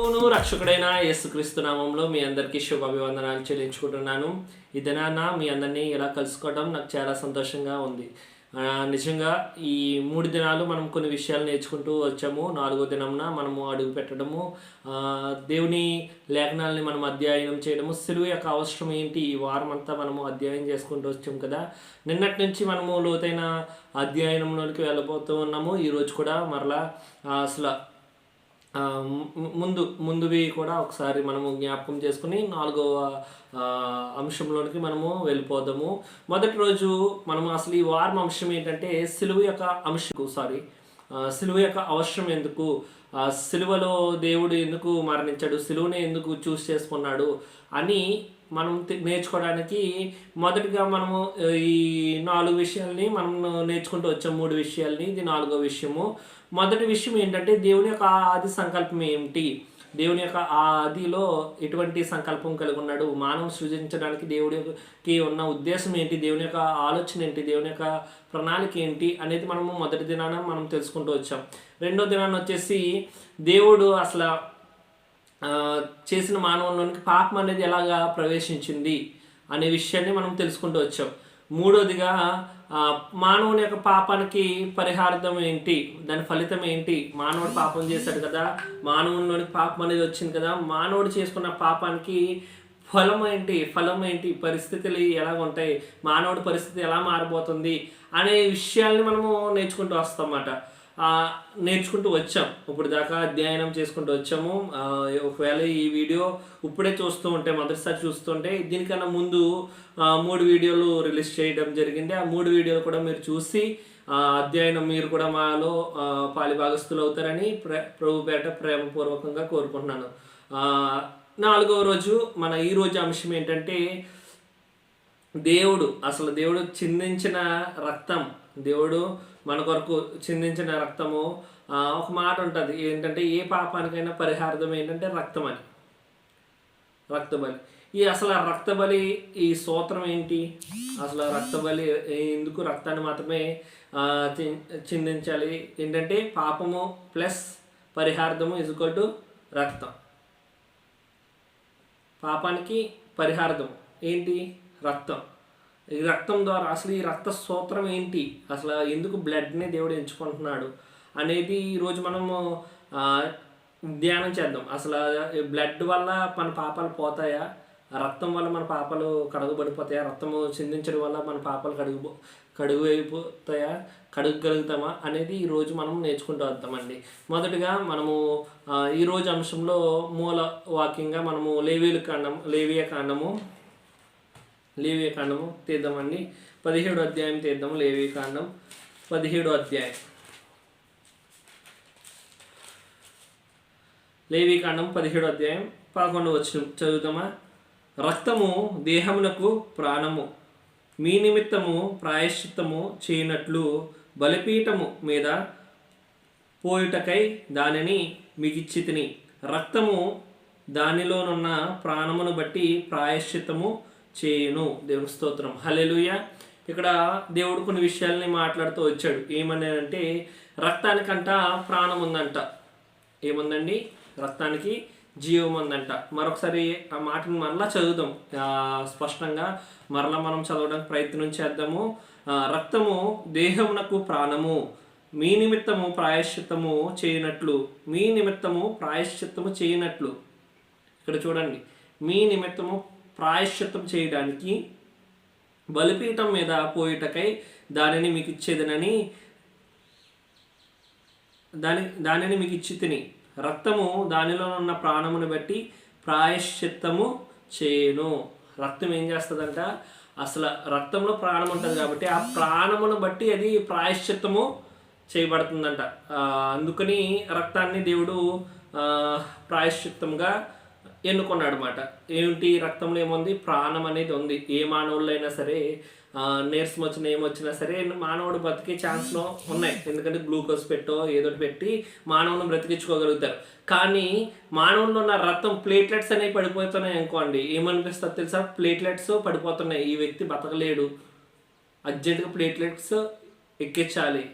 ప్రభువును రక్షకుడైన యేసుక్రీస్తు నామంలో మీ అందరికీ శుభాభివందనాలు చెల్లించుకుంటున్నాను. ఈ దినాన మీ అందరినీ ఇలా కలుసుకోవడం నాకు చాలా సంతోషంగా ఉంది. నిజంగా ఈ 3 దినాలు మనం కొన్ని విషయాలు నేర్చుకుంటూ వచ్చాము. 4వ దినంన మనము అడుగు పెట్టడము, దేవుని లేఖనాలని మనం అధ్యయనం చేయడము, సిలువ యొక్క అవసరం ఏంటి ఈ వారం అంతా మనము అధ్యయనం చేసుకుంటూ వచ్చాము కదా. నిన్నటి నుంచి మనము లోతైన అధ్యయనంలోనికి వెళ్ళబోతూ ఉన్నాము. ఈరోజు కూడా మరలా అసలు ముందువి కూడా ఒకసారి మనము జ్ఞాపకం చేసుకుని 4వ అంశంలోనికి మనము వెళ్ళిపోదాము. మొదటి రోజు మనము అసలు ఈ వారం అంశం ఏంటంటే సిలువ యొక్క అవసరం ఎందుకు, సిలువలో దేవుడు ఎందుకు మరణించాడు, సిలువని ఎందుకు చూస్ చేసుకున్నాడు అని మనం నేర్చుకోవడానికి మొదటిగా మనము ఈ 4 విషయాల్ని మనం నేర్చుకుంటూ వచ్చాం. 3 విషయాల్ని, ఇది 4వ విషయము. మొదటి విషయం ఏంటంటే దేవుని యొక్క ఆది సంకల్పం ఏమిటి, దేవుని యొక్క ఆదిలో ఎటువంటి సంకల్పం కలిగి ఉన్నాడు, మానవం సృజించడానికి దేవుడికి ఉన్న ఉద్దేశం ఏంటి, దేవుని యొక్క ఆలోచన ఏంటి, దేవుని యొక్క ప్రణాళిక ఏంటి అనేది మనము మొదటి దినాన మనం తెలుసుకుంటూ వచ్చాం. రెండో దినాన్ని వచ్చేసి దేవుడు అసలు చేసిన మానవుల్లోనికి పాపం అనేది ఎలాగా ప్రవేశించింది అనే విషయాన్ని మనం తెలుసుకుంటూ వచ్చాం. మూడోదిగా మానవుని యొక్క పాపానికి పరిహార్థం ఏంటి, దాని ఫలితం ఏంటి, మానవుడు పాపం చేశాడు కదా, మానవునిలోనికి పాపం అనేది వచ్చింది కదా, మానవుడు చేసుకున్న పాపానికి ఫలం ఏంటి, పరిస్థితులు ఎలా ఉంటాయి, మానవుడి పరిస్థితి ఎలా మారిపోతుంది అనే విషయాల్ని మనము నేర్చుకుంటూ వస్తామన్నమాట. నేర్చుకుంటూ వచ్చాం, ఇప్పుడు దాకా అధ్యయనం చేసుకుంటూ వచ్చాము. ఒకవేళ ఈ వీడియో ఇప్పుడే చూస్తూ ఉంటే, మొదటిసారి చూస్తుంటే, దీనికన్నా ముందు 3 వీడియోలు రిలీజ్ చేయడం జరిగింది. ఆ 3 వీడియోలు కూడా మీరు చూసి అధ్యయనం మీరు కూడా మాలో పాలిభాగస్తులు అవుతారని ప్రభుపేట ప్రేమపూర్వకంగా కోరుకుంటున్నాను. 4వ రోజు ఈ రోజు అంశం ఏంటంటే దేవుడు చిందించిన రక్తం, దేవుడు మన కొరకు చిందించిన రక్తము. ఒక మాట ఉంటుంది ఏంటంటే, ఏ పాపానికైనా పరిహార్థం ఏంటంటే రక్తబలి. అసలు రక్తబలి ఈ సూత్రం ఏంటి, అసలు రక్తబలి ఎందుకు, రక్తాన్ని మాత్రమే చిందించాలి ఏంటంటే, పాపము ప్లస్ పరిహార్థము ఈక్వల్ టు రక్తం. పాపానికి పరిహార్థం ఏంటి, రక్తం. ఈ రక్తం ద్వారా అసలు ఈ రక్త సూత్రం ఏంటి, అసలు ఎందుకు బ్లడ్ని దేవుడు ఎంచుకుంటున్నాడు అనేది ఈరోజు మనము ధ్యానం చేద్దాం. అసలు బ్లడ్ వల్ల మన పాపాలు పోతాయా, రక్తం వల్ల మన పాపాలు కడుగుబడిపోతాయా, రక్తము చిందించడం వల్ల మన పాపాలు కడుగలుగుతామా అనేది ఈరోజు మనం నేర్చుకుంటూ వద్దామండి. మొదటిగా మనము ఈరోజు అంశంలో మూల వాక్యంగా మనము లేవియ కాండము తీద్దామండి. 17వ అధ్యాయం తీద్దాము. లేవియ కాండం 17వ అధ్యాయం. లేవియ కాండం 17వ అధ్యాయం 11వ వచనం చదువుతామా. రక్తము దేహమునకు ప్రాణము, మీ నిమిత్తము ప్రాయశ్చిత్తము చేయనట్లు బలిపీఠము మీద పోయుటకై దానిని మీకిచ్చితిని. రక్తము దానిలోనున్న ప్రాణమును బట్టి ప్రాయశ్చిత్తము చేయును. దేవుని స్తోత్రం, హల్లెలూయా. ఇక్కడ దేవుడు కొన్ని విషయాల్ని మాట్లాడుతూ వచ్చాడు. ఏమని అంటే, రక్తానికంట ప్రాణం ఉందంట. ఏముందండి, రక్తానికి జీవం ఉందంట. మరొకసారి ఆ మాటను మరలా చదువుదాం స్పష్టంగా, మరలా మనం చదవడానికి ప్రయత్నం చేద్దాము. రక్తము దేహమునకు ప్రాణము, మీ నిమిత్తము ప్రాయశ్చిత్తము చేయనట్లు. ఇక్కడ చూడండి, మీ నిమిత్తము ప్రాయశ్చిత్తం చేయడానికి బలిపీఠం మీద పోయిటకై దానిని మీకు ఇచ్చేదనని దానిని మీకు ఇచ్చి తిని. రక్తము దానిలో ఉన్న ప్రాణమును బట్టి ప్రాయశ్చిత్తము చేయను. రక్తం ఏం చేస్తుందంట, అసలు రక్తంలో ప్రాణం ఉంటుంది కాబట్టి ఆ ప్రాణమును బట్టి అది ప్రాయశ్చిత్తము చేయబడుతుందంట. అందుకని రక్తాన్ని దేవుడు ప్రాయశ్చిత్తంగా ఎన్నుకున్నాడు అన్నమాట. ఏమిటి, రక్తంలో ఏముంది, ప్రాణం అనేది ఉంది. ఏ మానవుల్లో అయినా సరే నీరసం వచ్చినా ఏమొచ్చినా సరే మానవుడు బ్రతికే ఛాన్స్లో ఉన్నాయి. ఎందుకంటే గ్లూకోజ్ ఏదో పెట్టి మానవుని బ్రతికించుకోగలుగుతారు. కానీ మానవుల్లో ఉన్న రక్తం ప్లేట్లెట్స్ అనేవి పడిపోతున్నాయి అనుకోండి, ఏమనిపిస్తుంది తెలుసా, ప్లేట్లెట్స్ పడిపోతున్నాయి, ఈ వ్యక్తి బతకలేడు, అర్జెంటుగా ప్లేట్లెట్స్ ఎక్కించాలి,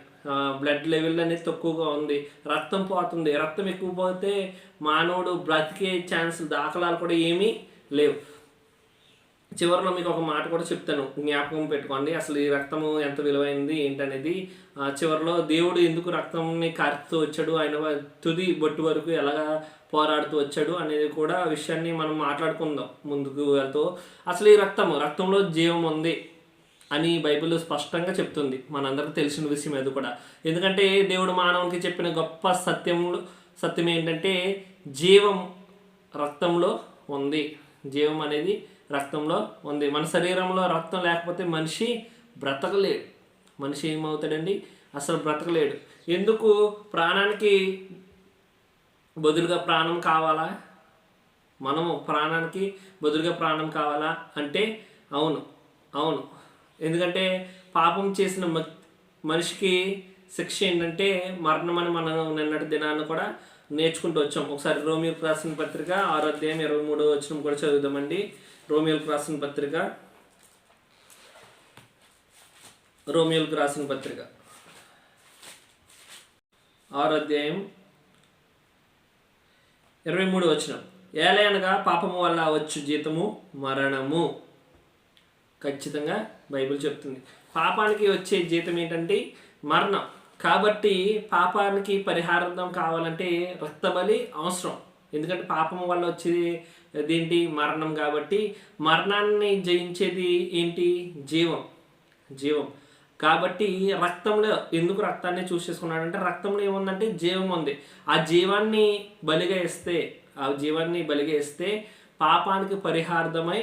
బ్లడ్ లెవెల్ అనేది తక్కువగా ఉంది, రక్తం పోతుంది. రక్తం ఎక్కువ పోతే మానవుడు బ్రతికే ఛాన్స్ దాఖలాలు కూడా ఏమీ లేవు. చివరిలో మీకు ఒక మాట కూడా చెప్తాను, జ్ఞాపకం పెట్టుకోండి. అసలు ఈ రక్తము ఎంత విలువైంది ఏంటనేది. చివరిలో దేవుడు ఎందుకు రక్తంని కారుతూ వచ్చాడు, ఆయన తుది బొట్టు వరకు ఎలాగా పోరాడుతూ వచ్చాడు అనేది కూడా విషయాన్ని మనం మాట్లాడుకుందాం ముందుకు వెళ్తూ. అసలు ఈ రక్తంలో జీవం ఉంది అని బైబిల్ స్పష్టంగా చెప్తుంది. మనందరికీ తెలిసిన విషయం అది కూడా. ఎందుకంటే దేవుడు మానవునికి చెప్పిన గొప్ప సత్యం ఏంటంటే జీవం రక్తంలో ఉంది. జీవం అనేది రక్తంలో ఉంది. మన శరీరంలో రక్తం లేకపోతే మనిషి బ్రతకలేడు. మనిషి ఏమవుతాడండి? అసలు బ్రతకలేడు. ఎందుకు? ప్రాణానికి బదులుగా ప్రాణం కావాలా? మనము ప్రాణానికి బదులుగా ప్రాణం కావాలా అంటే అవును. ఎందుకంటే పాపం చేసిన మనిషికి శిక్ష ఏంటంటే మరణం అని మనం నిన్నటి దినాన్ని కూడా నేర్చుకుంటూ వచ్చాం. ఒకసారి రోమియోకు రాసిన పత్రిక 6వ అధ్యాయం 23వ వచనం కూడా చదువుదామండి. రోమియోకు రాసిన పత్రిక 6వ అధ్యాయం 23వ వచనం. ఏలయనగా పాపము వల్ల వచ్చు జీతము మరణము. ఖచ్చితంగా బైబిల్ చెప్తుంది. పాపానికి వచ్చే జీతం ఏంటంటే మరణం. కాబట్టి పాపానికి పరిహారం కావాలంటే రక్తబలి అవసరం. ఎందుకంటే పాపం వల్ల వచ్చేది అదేంటి? మరణం. కాబట్టి మరణాన్ని జయించేది ఏంటి? జీవం. కాబట్టి రక్తంలో ఎందుకు రక్తాన్ని చూస్ చేసుకున్నాడంటే రక్తంలో ఏముందంటే జీవం ఉంది. ఆ జీవాన్ని బలిగా ఇస్తే పాపానికి పరిహార్థమై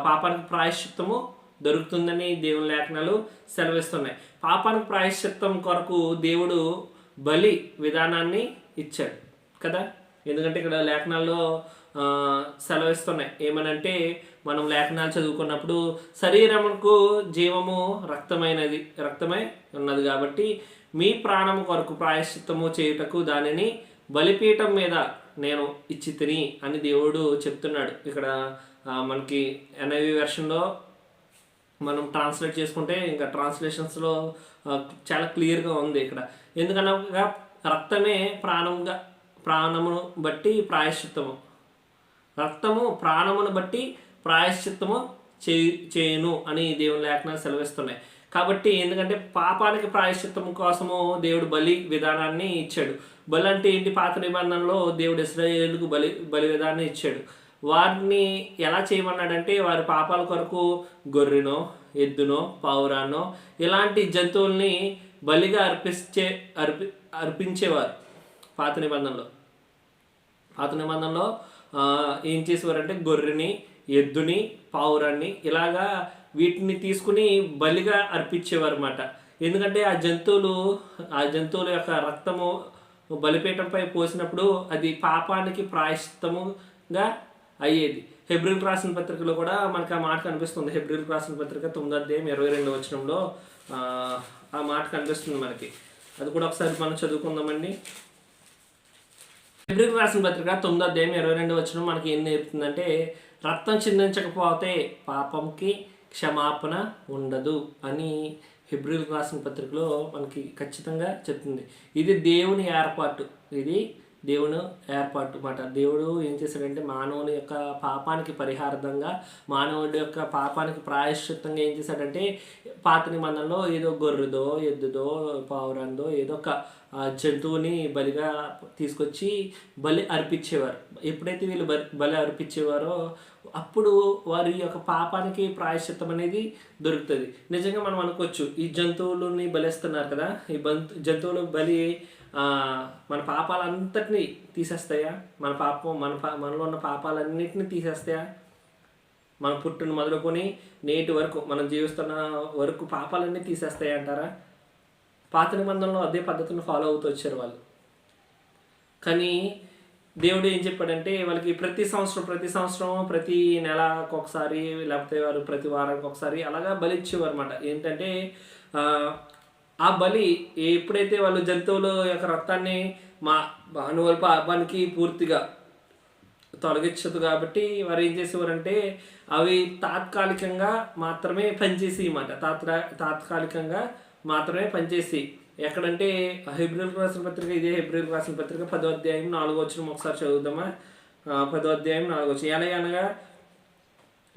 పాపానికి ప్రాయశ్చిత్తము దొరుకుతుందని దేవుని లేఖనాలు సెలవిస్తున్నాయి. పాపానికి ప్రాయశ్చిత్తం కొరకు దేవుడు బలి విధానాన్ని ఇచ్చాడు కదా. ఎందుకంటే ఇక్కడ లేఖనాల్లో సెలవిస్తున్నాయి ఏమనంటే, మనం లేఖనాలు చదువుకున్నప్పుడు శరీరముకు జీవము రక్తమై ఉన్నది కాబట్టి మీ ప్రాణము కొరకు ప్రాయశ్చిత్తము చేయుటకు దానిని బలిపీఠం మీద నేను ఇచ్చి తిని అని దేవుడు చెప్తున్నాడు. ఇక్కడ మనకి NIV వెర్షన్లో మనం ట్రాన్స్లేట్ చేసుకుంటే ఇంకా ట్రాన్స్లేషన్స్లో చాలా క్లియర్గా ఉంది ఇక్కడ. ఎందుకనగా రక్తమే ప్రాణమును బట్టి ప్రాయశ్చిత్తము, రక్తము ప్రాణమును బట్టి ప్రాయశ్చిత్తము చేయును అని దేవుని లేఖనాలు సెలవిస్తున్నాయి. కాబట్టి ఎందుకంటే పాపానికి ప్రాయశ్చిత్తం కోసము దేవుడు బలి విధానాన్ని ఇచ్చాడు. బలి అంటే ఏంటి? పాత నిబంధనలో దేవుడు ఇశ్రాయేలుకు బలి విధానాన్ని ఇచ్చాడు. వారిని ఎలా చేయమన్నాడంటే వారి పాపాల కొరకు గొర్రెనో ఎద్దునో పావురానో ఇలాంటి జంతువుల్ని బలిగా అర్పించేవారు. పాత నిబంధనలో ఏం చేసేవారంటే గొర్రెని, ఎద్దుని, పావురాన్ని ఇలాగా వీటిని తీసుకుని బలిగా అర్పించేవారు అన్నమాట. ఎందుకంటే ఆ జంతువుల యొక్క రక్తము బలిపీఠంపై పోసినప్పుడు అది పాపానికి ప్రాయశ్చిత్తముగా అయ్యేది. హెబ్రీయులకు రాసిన పత్రికలో కూడా మనకు ఆ మాట కనిపిస్తుంది. హెబ్రీయులకు రాసిన పత్రిక 9వ అధ్యాయం 22వ వచనంలో ఆ మాట కనిపిస్తుంది మనకి. అది కూడా ఒకసారి మనం చదువుకుందామండి. హెబ్రీయులకు రాసిన పత్రిక 9వ అధ్యాయం 22వ వచనం మనకి ఏం నేర్పుతుందంటే, రక్తం చిందించకపోతే పాపంకి క్షమాపణ ఉండదు అని హెబ్రీయులకు రాసిన పత్రికలో మనకి ఖచ్చితంగా చెప్తుంది. ఇది దేవుని ఏర్పాటు మాట. దేవుడు ఏం చేశాడంటే మానవుని యొక్క పాపానికి పరిహార్థంగా, మానవుడి యొక్క పాపానికి ప్రాయశ్చిత్తంగా ఏం చేశాడంటే పాత నిబంధనలో ఏదో గొర్రెదో ఎద్దుదో పావురందో ఏదో ఒక జంతువుని బలిగా తీసుకొచ్చి బలి అర్పించేవారు. ఎప్పుడైతే వీళ్ళు బలి అర్పించేవారో అప్పుడు వారి యొక్క పాపానికి ప్రాయశ్చిత్తం అనేది దొరుకుతుంది. నిజంగా మనం అనుకోవచ్చు, ఈ జంతువులని బలిస్తున్నారు కదా, ఈ జంతువులు బలి మన పాపాలంతటినీ తీసేస్తాయా? మనలో ఉన్న పాపాలన్నిటిని తీసేస్తాయా? మనం పుట్టిన మొదలుకొని నేటి వరకు మనం జీవిస్తున్న వరకు పాపాలన్నీ తీసేస్తాయా అంటారా? పాత నిబంధనలో అదే పద్ధతిని ఫాలో అవుతూ వచ్చారు వాళ్ళు. కానీ దేవుడు ఏం చెప్పాడంటే వాళ్ళకి ప్రతి సంవత్సరం ప్రతి నెలకు ఒకసారి లేకపోతే వారు ప్రతి వారానికి ఒకసారి అలాగా బలి ఇచ్చేవారు అన్నమాట. ఏంటంటే ఆ బలి ఎప్పుడైతే వాళ్ళు జంతువుల యొక్క రక్తాన్ని మానవుల పాపానికి పూర్తిగా తొలగించదు కాబట్టి వారు ఏం చేసేవారంటే అవి తాత్కాలికంగా మాత్రమే పనిచేసి అన్నమాట. తాత్కాలికంగా మాత్రమే పనిచేసి. ఎక్కడంటే హెబ్రీయులకు రాసిన పత్రిక, ఇదే హెబ్రీయులకు రాసిన పత్రిక 10వ అధ్యాయం 4వ వచనం ఒకసారి చదువుదామా. 10వ అధ్యాయం 4వ వచనం. ఎలా అనగా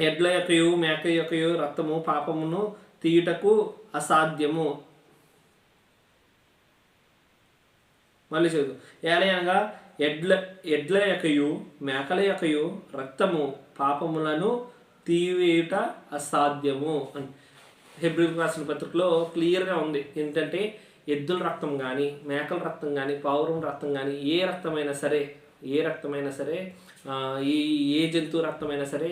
ఎడ్ల యొక్కయు మేక యొక్కయు రక్తము పాపమును తీయుటకు అసాధ్యము. మళ్ళీ చదువు. ఎలా అనగా ఎడ్ల యొక్కయు మేకల యొక్కయు రక్తము పాపములను తీవేయుట అసాధ్యము అని హెబ్రీయులకు రాసిన పత్రికలో క్లియర్గా ఉంది. ఏంటంటే ఎద్దుల రక్తం కానీ, మేకల రక్తం కానీ, పావురం రక్తం కానీ, ఏ రక్తమైనా సరే ఏ జంతువు రక్తమైనా సరే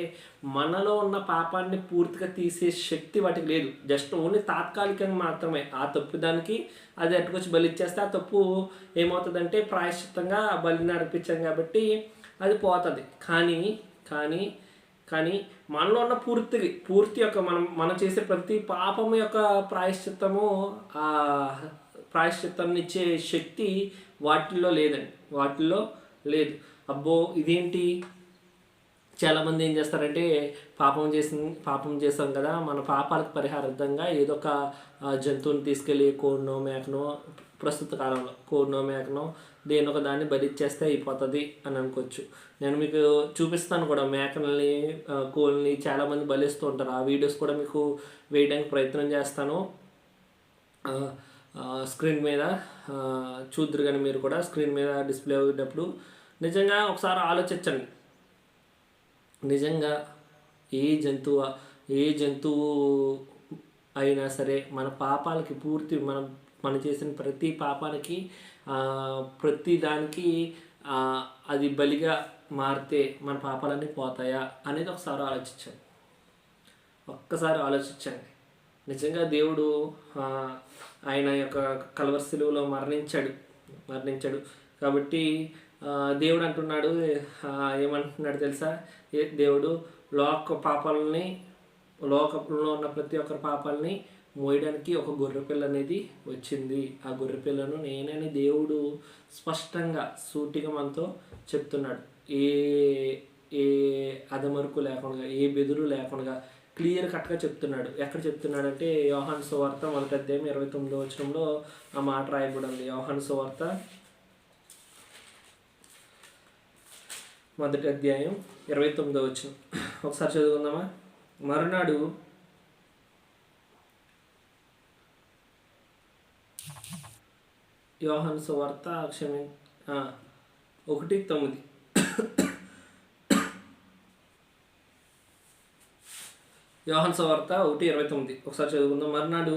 మనలో ఉన్న పాపాన్ని పూర్తిగా తీసే శక్తి వాటికి లేదు. జస్ట్ ఓన్లీ తాత్కాలికంగా మాత్రమే. ఆ తప్పు దానికి అది అట్టుకొచ్చి బలి ఇచ్చేస్తే ఆ తప్పు ఏమవుతుందంటే ప్రాయశ్చిత్తంగా బలిని అర్పించాం కాబట్టి అది పోతుంది. కానీ మనలో ఉన్న పూర్తి యొక్క మనం చేసే ప్రతి పాపము యొక్క ప్రాయశ్చిత్తాన్ని ఇచ్చే శక్తి వాటిల్లో లేదు. అబ్బో ఇదేంటి, చాలామంది ఏం చేస్తారంటే పాపం చేస్తాం కదా, మన పాపాలకు పరిహారార్థంగా ఏదో ఒక జంతువుని తీసుకెళ్ళి కోడినో మేకనో, ప్రస్తుత కాలంలో కోడినో మేకనో దేని ఒక దాన్ని బలిచ్చేస్తే అయిపోతుంది అని అనుకోవచ్చు. నేను మీకు చూపిస్తాను కూడా, మేకల్ని కోళ్ళని చాలామంది బలిస్తూ ఉంటారు. ఆ వీడియోస్ కూడా మీకు వేయడానికి ప్రయత్నం చేస్తాను. స్క్రీన్ మీద చూద్దరు కానీ మీరు కూడా స్క్రీన్ మీద డిస్ప్లే అయ్యేటప్పుడు నిజంగా ఒకసారి ఆలోచించండి. నిజంగా ఏ జంతువు అయినా సరే మన పాపాలకి మనం చేసిన ప్రతి పాపానికి ప్రతి దానికి అది బలిగా మారితే మన పాపాలన్నీ పోతాయా అనేది ఒక్కసారి ఆలోచించండి. నిజంగా దేవుడు ఆయన యొక్క కల్వరి శిలువలో మరణించాడు కాబట్టి దేవుడు అంటున్నాడు, ఏమంటున్నాడు తెలుసా? దేవుడు లోకంలో ఉన్న ప్రతి ఒక్కరి పాపాలని మోయడానికి ఒక గొర్రెపిల్ల అనేది వచ్చింది. ఆ గొర్రెపిల్లను నేనని దేవుడు స్పష్టంగా సూటిగా మనతో చెప్తున్నాడు. ఏ అదమరుకు లేకుండా, ఏ బెదురు లేకుండా క్లియర్ కట్గా చెప్తున్నాడు. ఎక్కడ చెప్తున్నాడంటే యోహాను సువార్త 1వ అధ్యాయం 29వ వచనంలో ఆ మాట రాయబడింది. యోహాను సువార్త 1వ అధ్యాయం 29వ వచనం ఒకసారి చదువుకుందామా. మరునాడు యోహాను సువార్త 1:9 యోహాను సువార్త 1:29 ఒకసారి చదువుకుందాం. మర్నాడు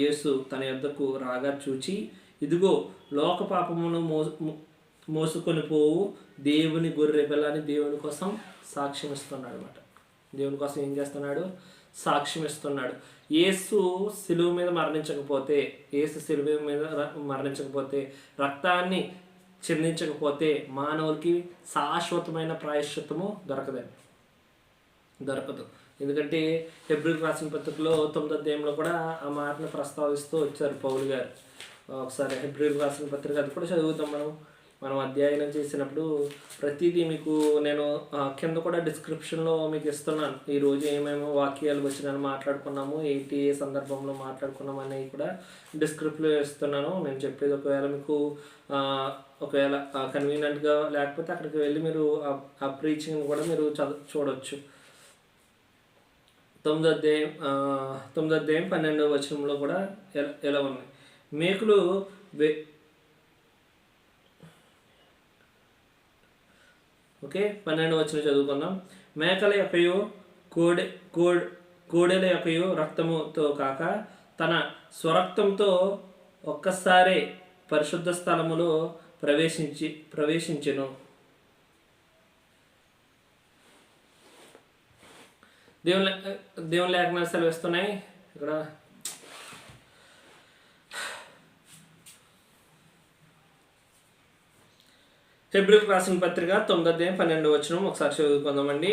యేసు తన యొద్దకు రాగా చూచి, ఇదిగో లోక పాపమును మోసుకొని పోవు దేవుని గొర్రె పిల్లని దేవుని కోసం సాక్ష్యం ఇస్తున్నాడు అన్నమాట. దేవుని కోసం ఏం చేస్తున్నాడు? సాక్ష్యం ఇస్తున్నాడు. యేసు సిలువ మీద మరణించకపోతే రక్తాన్ని చెందించకపోతే మానవులకి శాశ్వతమైన ప్రాయశ్చిత్తము దొరకదు. ఎందుకంటే హెబ్రీయులకు రాసిన పత్రికలో 9వ అధ్యాయంలో కూడా ఆ మాటను ప్రస్తావిస్తూ వచ్చారు పౌలు గారు. ఒకసారి హెబ్రీయులకు రాసిన పత్రిక అది కూడా చదువుతాం. మనం అధ్యయనం చేసినప్పుడు ప్రతిదీ మీకు నేను కింద కూడా డిస్క్రిప్షన్లో మీకు ఇస్తున్నాను. ఈరోజు ఏమేమో వాక్యాలు వచ్చినాను మాట్లాడుకున్నాము, ఏ సందర్భంలో మాట్లాడుకున్నాము అనేవి కూడా డిస్క్రిప్షన్లో ఇస్తున్నాను. నేను చెప్పేది ఒకవేళ కన్వీనియంట్గా లేకపోతే అక్కడికి వెళ్ళి మీరు ఆ ప్రీచింగ్ కూడా మీరు చూడవచ్చు. 9వ అధ్యాయం 12వ వచనంలో కూడా ఎలా ఉన్నాయి. మేకులు ఓకే 12వ వచనం చదువుకుందాం. మేకల యొక్కయు కోడెల యొక్కయు రక్తముతో కాక తన స్వరక్తంతో ఒక్కసారే పరిశుద్ధ స్థలములో ప్రవేశించెను. దేవుని లేఖనాలు సెలవిస్తున్నాయి ఇక్కడ. హెబ్రీయులకు రాసిన పత్రిక 9వ అధ్యాయం 12వ వచనం ఒకసారి చదువుకుందామండి.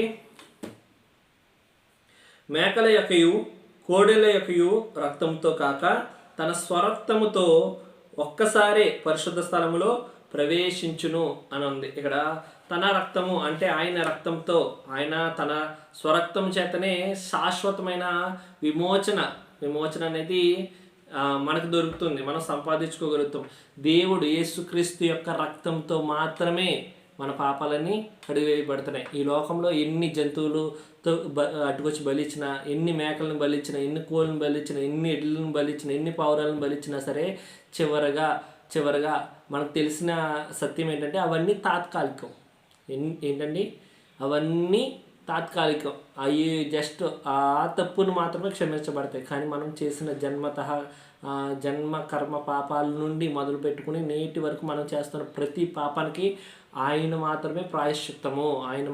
మేకల యొక్కయు కోడెల యొక్కయు రక్తంతో కాక తన స్వరక్తముతో ఒక్కసారే పరిశుద్ధ స్థలములో ప్రవేశించును అని ఉంది. ఇక్కడ తన రక్తము అంటే ఆయన రక్తంతో, ఆయన తన స్వరక్తం చేతనే శాశ్వతమైన విమోచన అనేది మనకు దొరుకుతుంది, మనం సంపాదించుకోగలుగుతాం. దేవుడు యేసుక్రీస్తు యొక్క రక్తంతో మాత్రమే మన పాపాలన్నీ కడిగివేయబడుతున్నాయి. ఈ లోకంలో ఎన్ని జంతువులతో అటుకొచ్చి బలిచ్చిన, ఎన్ని మేకలను బలిచ్చిన, ఎన్ని కోళ్ళను బలిచ్చిన, ఎన్ని ఎడ్లను బలిచ్చిన, ఎన్ని పావురాలను బలిచ్చినా సరే చివరగా మనకు తెలిసిన సత్యం ఏంటంటే అవన్నీ తాత్కాలికం. ఏంటండి అవన్నీ తాత్కాలికం. అవి జస్ట్ ఆ తప్పును మాత్రమే క్షమించబడతాయి. కానీ మనం చేసిన జన్మ కర్మ పాపాల నుండి మొదలు పెట్టుకుని నేటి వరకు మనం చేస్తున్న ప్రతి పాపానికి ఆయన మాత్రమే ప్రాయశ్చిత్తము, ఆయన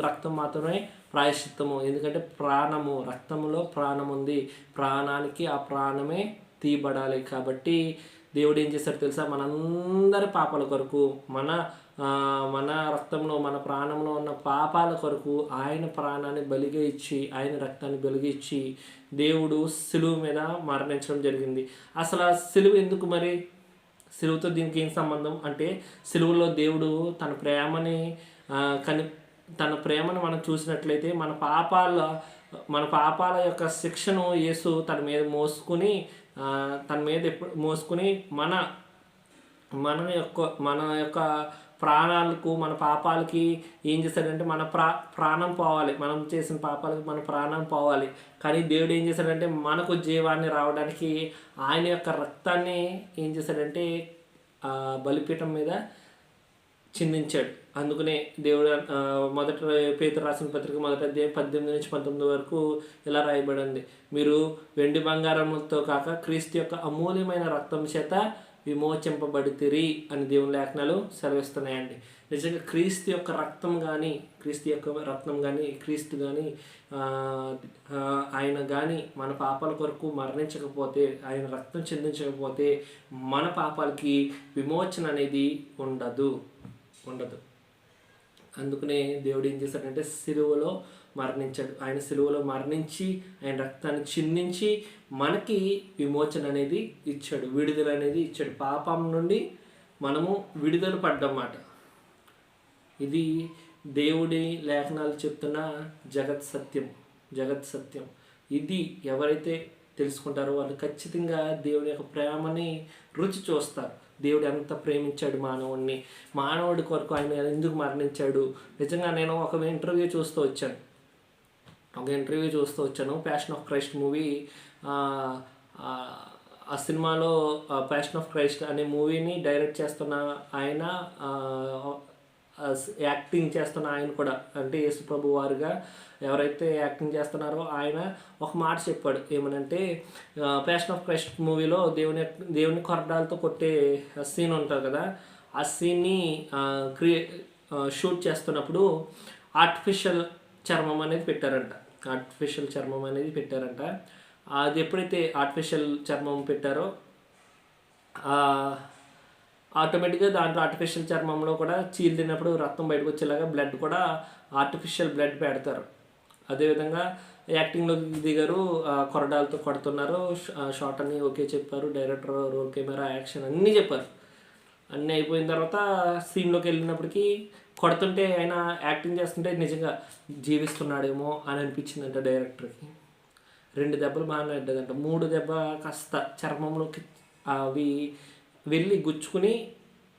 రక్తం మాత్రమే ప్రాయశ్చిత్తము. ఎందుకంటే రక్తంలో ప్రాణం ఉంది, ప్రాణానికి ఆ ప్రాణమే తీయబడాలి. కాబట్టి దేవుడు ఏం చేశారు తెలుసా? మనందరి పాపాల కొరకు, మన రక్తంలో మన ప్రాణంలో ఉన్న పాపాల కొరకు ఆయన ప్రాణాన్ని బలిగా ఇచ్చి, ఆయన రక్తాన్ని బలిగా ఇచ్చి దేవుడు సిలువ మీద మరణించడం జరిగింది. అసలు ఆ సిలువ ఎందుకు మరి? సిలువతో దీనికి ఏం సంబంధం అంటే, సిలువలో దేవుడు తన ప్రేమను మనం చూసినట్లయితే మన పాపాల యొక్క శిక్షను యేసు తన మీద మోసుకుని మన యొక్క ప్రాణాలకు, మన పాపాలకి ఏం చేశాడంటే మన ప్రాణం పోవాలి. మనం చేసిన పాపాలకి మన ప్రాణం పోవాలి. కానీ దేవుడు ఏం చేశాడంటే మనకు జీవాన్ని రావడానికి ఆయన యొక్క రక్తాన్ని ఏం చేశాడంటే బలిపీఠం మీద చిందించాడు. అందుకనే దేవుడు మొదట పేతురు రాసిన పత్రిక 1వ అధ్యాయం 18-19 వరకు ఇలా రాయబడింది: మీరు వెండి బంగారములతో కాక క్రీస్తు యొక్క అమూల్యమైన రక్తం చేత విమోచింపబడితిరి అని దేవుని లేఖనాలు సెలవిస్తున్నాయండి. నిజంగా క్రీస్తు యొక్క రక్తం కానీ క్రీస్తు కానీ ఆయన కానీ మన పాపాల కొరకు మరణించకపోతే, ఆయన రక్తం చెందించకపోతే మన పాపాలకి విమోచన అనేది ఉండదు. అందుకనే దేవుడు ఏం చేశాడంటే సిలువలో మరణించాడు. ఆయన సిలువలో మరణించి ఆయన రక్తాన్ని చిందించి మనకి విమోచన అనేది ఇచ్చాడు, విడుదల అనేది ఇచ్చాడు. పాపం నుండి మనము విడుదల పడ్డమాట. ఇది దేవుడి లేఖనాలు చెప్తున్న జగత్ సత్యం. ఇది ఎవరైతే తెలుసుకుంటారో వాళ్ళు ఖచ్చితంగా దేవుడి యొక్క ప్రేమని రుచి చూస్తారు. దేవుడు ఎంత ప్రేమించాడు మానవుడి కొరకు ఆయన ఎందుకు మరణించాడు. నిజంగా నేను ఒక ఇంటర్వ్యూ చూస్తూ వచ్చాను. Passion of Christ movie. ఆ సినిమాలో ప్యాషన్ ఆఫ్ క్రైస్ట్ అనే మూవీని డైరెక్ట్ చేస్తున్న ఆయన, యాక్టింగ్ చేస్తున్న ఆయన కూడా, అంటే యేసు ప్రభు వారుగా ఎవరైతే యాక్టింగ్ చేస్తున్నారో ఆయన ఒక మాట చెప్పాడు. ఏమనంటే ప్యాషన్ ఆఫ్ క్రైస్ట్ మూవీలో దేవుని కొరడాలతో కొట్టే సీన్ ఉంటుంది కదా, ఆ సీన్ని షూట్ చేస్తున్నప్పుడు ఆర్టిఫిషియల్ చర్మం అనేది పెట్టారంట. అది ఎప్పుడైతే ఆర్టిఫిషియల్ చర్మం పెట్టారో ఆటోమేటిక్గా దాంట్లో ఆర్టిఫిషియల్ చర్మంలో కూడా చీల్లినప్పుడు రక్తం బయటకు వచ్చేలాగా బ్లడ్ కూడా ఆర్టిఫిషియల్ బ్లడ్ పెడతారు. అదేవిధంగా యాక్టింగ్లో దిగారు, కొరడాలతో కొడుతున్నారు, షార్ట్ అన్నీ ఓకే చెప్పారు, డైరెక్టర్, రోల్, కెమెరా, యాక్షన్ అన్నీ చెప్పారు. అన్నీ అయిపోయిన తర్వాత సీన్లోకి వెళ్ళినప్పటికీ కొడుతుంటే ఆయన యాక్టింగ్ చేస్తుంటే నిజంగా జీవిస్తున్నాడేమో అని అనిపించిందంట డైరెక్టర్కి. 2 దెబ్బలు బాగానే పడ్డదంట. 3 దెబ్బ కాస్త చర్మంలోకి అవి వెళ్ళి గుచ్చుకుని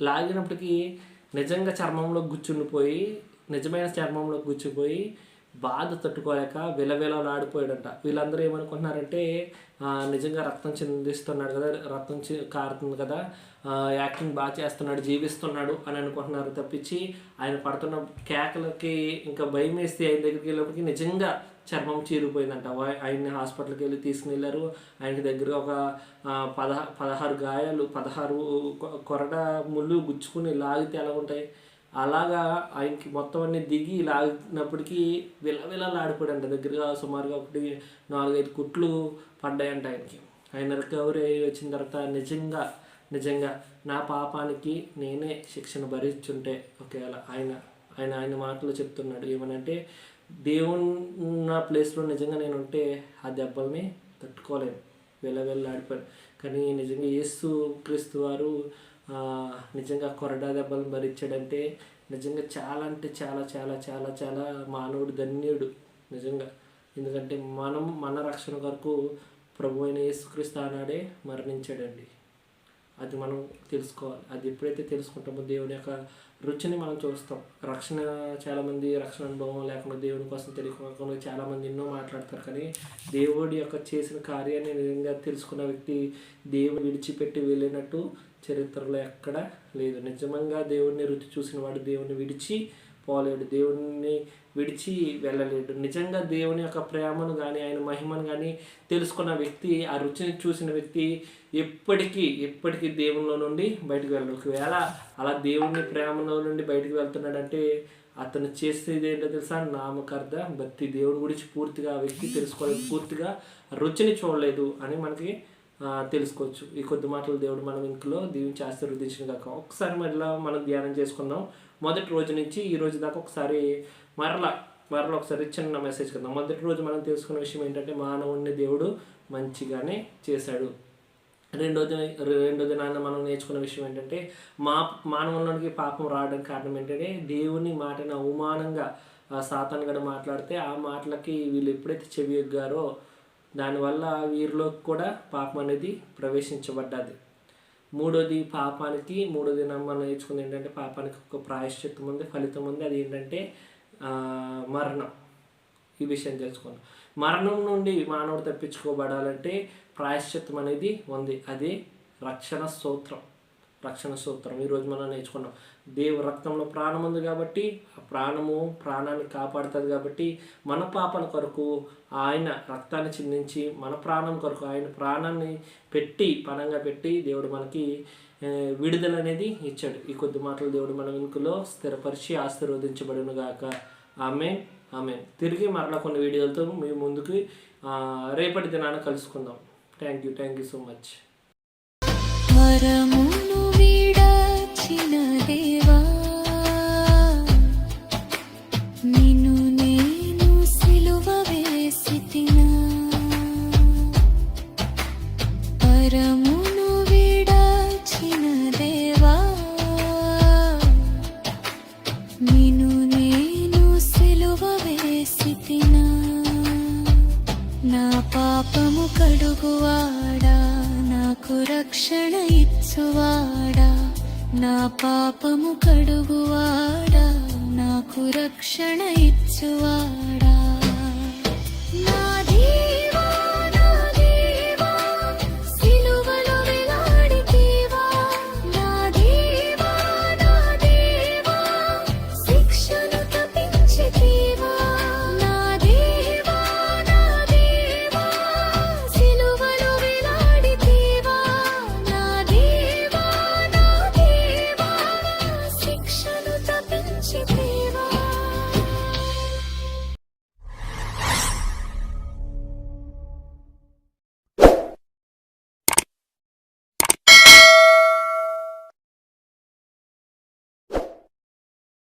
లాగినప్పటికీ నిజంగా నిజమైన చర్మంలో గుచ్చిపోయి బాధ తట్టుకోలేక విలవిలలాడిపోయాడంట. వీళ్ళందరూ ఏమనుకుంటున్నారంటే నిజంగా రక్తం చిందిస్తున్నాడు కదా, రక్తం కారుతుంది కదా, యాక్టింగ్ బాగా చేస్తున్నాడు, జీవిస్తున్నాడు అని అనుకుంటున్నారు తప్పించి ఆయన పడుతున్న కేకలకి ఇంకా భయం వేస్తే ఆయన దగ్గరికి వెళ్ళినప్పటికీ నిజంగా చర్మం చీరిపోయిందంట. ఆయన్ని హాస్పిటల్కి వెళ్ళి తీసుకుని వెళ్ళారు. ఆయనకి దగ్గర ఒక 16 గాయాలు, 16 కొరడ ముళ్ళు గుచ్చుకుని లాగితే ఎలా ఉంటాయి అలాగా ఆయనకి మొత్తం అన్ని దిగి లాగినప్పటికీ విలవిలలాడిపోయాడంట. దగ్గరగా సుమారుగా 4-5 కుట్లు పడ్డాయంట ఆయనకి. ఆయన రికవరీ వచ్చిన తర్వాత నిజంగా నా పాపానికి నేనే శిక్షను భరించుంటే ఒకవేళ ఆయన మాటలు చెప్తున్నాడు. ఏమనంటే దేవుని ప్లేస్లో నిజంగా నేను ఉంటే ఆ దెబ్బల్ని తట్టుకోలేను, వెళ్ళాడిపోయాను. కానీ నిజంగా యేసు క్రీస్తు వారు నిజంగా కొరడా దెబ్బలను భరించాడంటే నిజంగా చాలా అంటే చాలా చాలా చాలా చాలా మానవుడు ధన్యుడు నిజంగా. ఎందుకంటే మన రక్షణ కొరకు ప్రభు అయిన యేసుక్రీస్తు ఆనాడే మరణించాడండి. అది మనం తెలుసుకోవాలి. అది ఎప్పుడైతే తెలుసుకుంటామో దేవుని యొక్క రుచిని మనం చూస్తాం. చాలామంది రక్షణ అనుభవం లేకుండా దేవుని కోసం తెలియకుండా చాలామంది ఎన్నో మాట్లాడతారు. కానీ దేవుడి యొక్క చేసిన కార్యాన్ని నిజంగా తెలుసుకున్న వ్యక్తి దేవుని విడిచిపెట్టి వెళ్ళినట్టు చరిత్రలో ఎక్కడ లేదు. నిజంగా దేవుడిని రుచి చూసిన వాడు దేవుడిని విడిచి పోలేడు, దేవుడిని విడిచి వెళ్ళలేడు. నిజంగా దేవుని యొక్క ప్రేమను కానీ ఆయన మహిమను కానీ తెలుసుకున్న వ్యక్తి, ఆ రుచిని చూసిన వ్యక్తి ఎప్పటికీ దేవునిలో నుండి బయటకు వెళ్ళడు. ఒకవేళ అలా దేవుని ప్రేమలో నుండి బయటకు వెళ్తున్నాడంటే అతను చేసేది ఏంటో తెలుసా? నామకార్థ భక్తి. దేవుని గురించి పూర్తిగా ఆ వ్యక్తి తెలుసుకోలేదు, పూర్తిగా రుచిని చూడలేదు అని మనకి తెలుసుకోవచ్చు. ఈ కొద్ది మాటలు దేవుడు మనం ఇంట్లో దీవించి ఆశీర్వదించిన కాక ఒకసారి మరలా మనం ధ్యానం చేసుకుందాం. మొదటి రోజు నుంచి ఈ రోజు దాకా ఒకసారి మరలా ఒకసారి చిన్న మెసేజ్ కదా. మొదటి రోజు మనం తెలుసుకున్న విషయం ఏంటంటే మానవుడిని దేవుడు మంచిగానే చేశాడు. రెండో దినాన మనం నేర్చుకున్న విషయం ఏంటంటే మానవునికి పాపం రావడానికి కారణం ఏంటంటే దేవుని మాటని అవమానంగా సాతాను గడ మాట్లాడితే ఆ మాటలకి వీళ్ళు ఎప్పుడైతే చెవి ఎగ్గారో దానివల్ల వీరిలో కూడా పాపం అనేది ప్రవేశించబడ్డది. మూడోది మనం నేర్చుకుంది ఏంటంటే పాపానికి ఒక ప్రాయశ్చిత్తం ఉంది, ఫలితం ఉంది. అది ఏంటంటే మరణం. ఈ విషయం తెలుసుకోండి. మరణం నుండి మానవుడు తప్పించుకోబడాలంటే ప్రాయశ్చిత్తం అనేది ఉంది. అదే రక్షణ సూత్రం ఈరోజు మనం నేర్చుకున్నాం. దేవుని రక్తంలో ప్రాణం ఉంది కాబట్టి ఆ ప్రాణాన్ని కాపాడుతుంది. కాబట్టి మన పాపల కొరకు ఆయన రక్తాన్ని చిందించి మన ప్రాణం కొరకు ఆయన ప్రాణాన్ని పణంగా పెట్టి దేవుడు మనకి విడుదల అనేది ఇచ్చాడు. ఈ కొద్ది మాటలు దేవుడు మన వెనుకలో స్థిరపరిచి ఆశీర్వదించబడును గాక. ఆమేన్. తిరిగి మరలా కొన్ని వీడియోలతో మీ ముందుకు రేపటి దినాన కలుసుకుందాం. Thank you so much. దేవా నిన్ను నేను సిలువ వేసితినా, పరమును విడాచిన దేవా నిన్ను నేను సిలువ వేసితినా, నా పాపము కడుగువాడా, నాకు రక్షణ ఇచ్చువాడా, నా పాపము కడుగువాడా, నాకు రక్షణ ఇచ్చువాడా, నా దేవా.